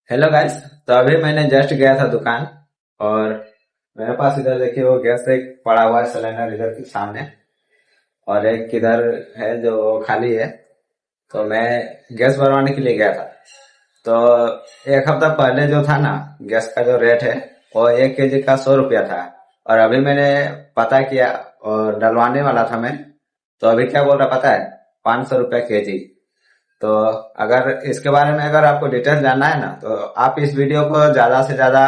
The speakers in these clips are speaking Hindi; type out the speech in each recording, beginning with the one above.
Hello guys. तो अभी मैंने जस्ट गया था दुकान और मेरे पास इधर देखिए वो गैस एक पड़ा हुआ है सिलेंडर इधर के सामने और एक किधर है जो खाली है। तो मैं गैस भरवाने के लिए गया था। तो एक हफ्ता पहले जो था ना गैस का जो रेट है वो 1 केजी का 100 रुपया था। और अभी मैंने पता किया और डलवाने वाला था मैं। तो अभी क्या बोल रहा पता है, 500 रुपया केजी। तो अगर इसके बारे में अगर आपको डिटेल जानना है ना तो आप इस वीडियो को ज्यादा से ज्यादा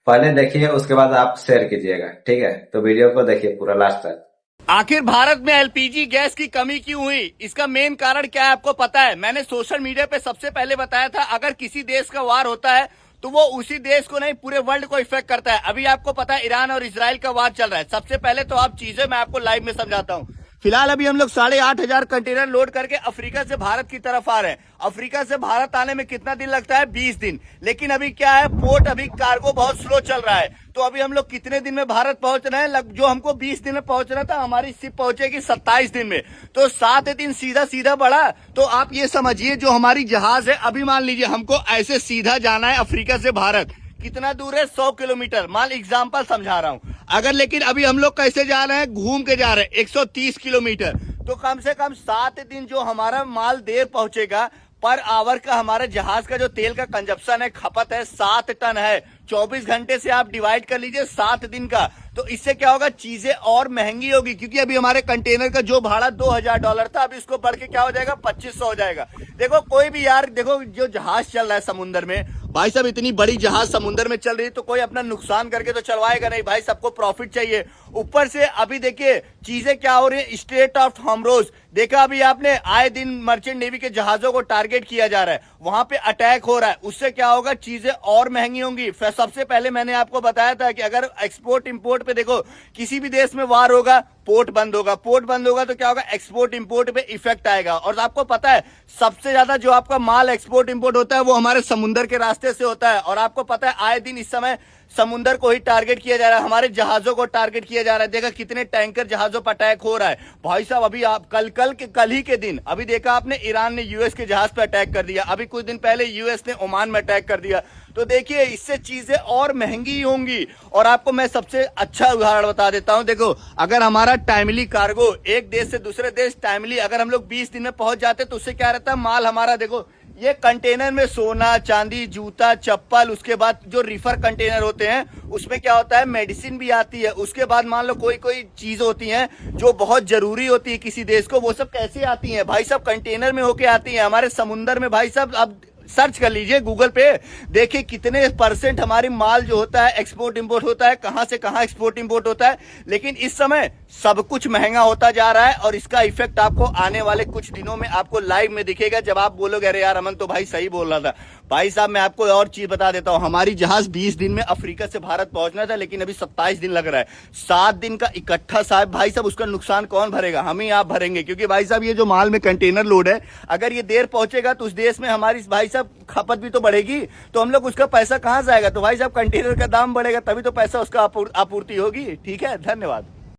पहले देखिए, उसके बाद आप शेयर कीजिएगा, ठीक है? तो वीडियो को देखिए पूरा लास्ट तक। आखिर भारत में एलपीजी गैस की कमी क्यों हुई, इसका मेन कारण क्या है आपको पता है? मैंने सोशल मीडिया पे सबसे पहले बताया था, अगर किसी देश का वार होता है तो वो उसी देश को नहीं पूरे वर्ल्ड को इफेक्ट करता है। अभी आपको पता है ईरान और इजराइल का वार चल रहा है। सबसे पहले तो आप चीजें मैं आपको लाइव में समझाता हूँ। फिलहाल अभी हम लोग 8,500 कंटेनर लोड करके अफ्रीका से भारत की तरफ आ रहे हैं। अफ्रीका से भारत आने में कितना दिन लगता है? 20 दिन। लेकिन अभी क्या है, पोर्ट अभी कार्गो बहुत स्लो चल रहा है। तो अभी हम लोग कितने दिन में भारत पहुंच रहे हैं? जो हमको 20 दिन में पहुंचना था, हमारी शिप पहुंचेगी 27 दिन में। तो 7 दिन सीधा सीधा बढ़ा। तो आप ये समझिए, जो हमारी जहाज है, अभी मान लीजिए हमको ऐसे सीधा जाना है अफ्रीका से भारत। कितना दूर है? 100 किलोमीटर। मान एग्जाम्पल समझा रहा हूं। अगर लेकिन अभी हम लोग कैसे जा रहे हैं? घूम के जा रहे हैं 130 किलोमीटर। तो कम से कम 7 दिन जो हमारा माल देर पहुंचेगा। पर आवर का हमारे जहाज का जो तेल का कंजप्शन है, खपत है, 7 टन है। 24 घंटे से आप डिवाइड कर लीजिए 7 दिन का। तो इससे क्या होगा, चीजें और महंगी होगी। क्योंकि अभी हमारे कंटेनर का जो भाड़ा $2,000 था, अभी इसको बढ़ के क्या हो जाएगा, 2500 हो जाएगा। देखो कोई भी यार, देखो जो जहाज चल रहा है समुद्र में, भाई साहब इतनी बड़ी जहाज समुद्र में चल रही है तो कोई अपना नुकसान करके तो चलवाएगा नहीं भाई, सबको प्रॉफिट चाहिए। ऊपर से अभी देखिए चीजें क्या हो रही है, स्ट्रेट ऑफ हॉर्मुज देखा अभी आपने, आए दिन मर्चेंट नेवी के जहाजों को टारगेट किया जा रहा है, वहां पे अटैक हो रहा है। उससे क्या होगा, चीजें और महंगी होंगी। सबसे पहले मैंने आपको बताया था कि अगर एक्सपोर्ट इंपोर्ट पे देखो, किसी भी देश में वार होगा, पोर्ट बंद होगा। पोर्ट बंद होगा तो क्या होगा, एक्सपोर्ट इंपोर्ट पे इफेक्ट आएगा। और आपको पता है सबसे ज्यादा जो आपका माल एक्सपोर्ट इंपोर्ट होता है वो हमारे समुद्र के रास्ते से होता है। और आपको पता है आए दिन इस समय समुद्र को ही टारगेट किया जा रहा है, हमारे जहाजों को टारगेट किया जा रहा है। देखा कितने टैंकर जहाजों पर अटैक हो रहा है भाई साहब। अभी आप कल ही के दिन अभी देखा आपने, ईरान ने यूएस के जहाज पर अटैक कर दिया। अभी कुछ दिन पहले यूएस ने ओमान में अटैक कर दिया। तो देखिए इससे चीजें और महंगी होंगी। और आपको मैं सबसे अच्छा उदाहरण बता देता हूं। देखो अगर हमारा टाइमली कार्गो एक देश से दूसरे देश टाइमली अगर हम लोग 20 दिन में पहुंच जाते तो उससे क्या रहता है, माल हमारा देखो ये कंटेनर में सोना चांदी जूता चप्पल, उसके बाद जो रिफर कंटेनर होते हैं उसमें क्या होता है, मेडिसिन भी आती है। उसके बाद मान लो कोई कोई चीज होती है जो बहुत जरूरी होती है किसी देश को, वो सब कैसे आती है भाई साहब, कंटेनर में होके आती है हमारे समुद्र में। भाई साहब अब सर्च कर लीजिए गूगल पे, देखिए कितने परसेंट हमारी माल जो होता है एक्सपोर्ट इंपोर्ट होता है, कहां से कहां एक्सपोर्ट इंपोर्ट होता है। लेकिन इस समय सब कुछ महंगा होता जा रहा है और इसका इफेक्ट आपको आने वाले कुछ दिनों में आपको लाइव में दिखेगा। जब आप बोलोगे अरे यार अमन तो भाई सही बोल रहा था। भाई साहब मैं आपको और चीज बता देता हूं, हमारी जहाज 20 दिन में अफ्रीका से भारत पहुंचना था, लेकिन अभी 27 दिन लग रहा है। 7 दिन का इकट्ठा साहब, भाई साहब उसका नुकसान कौन भरेगा? हम ही आप भरेंगे। क्योंकि भाई साहब ये जो माल में कंटेनर लोड है, अगर ये देर पहुंचेगा तो उस देश में हमारी भाई साहब खपत भी तो बढ़ेगी। तो हम लोग उसका पैसा कहां से आएगा? तो भाई साहब कंटेनर का दाम बढ़ेगा तभी तो पैसा उसका आपूर्ति होगी। ठीक है, धन्यवाद।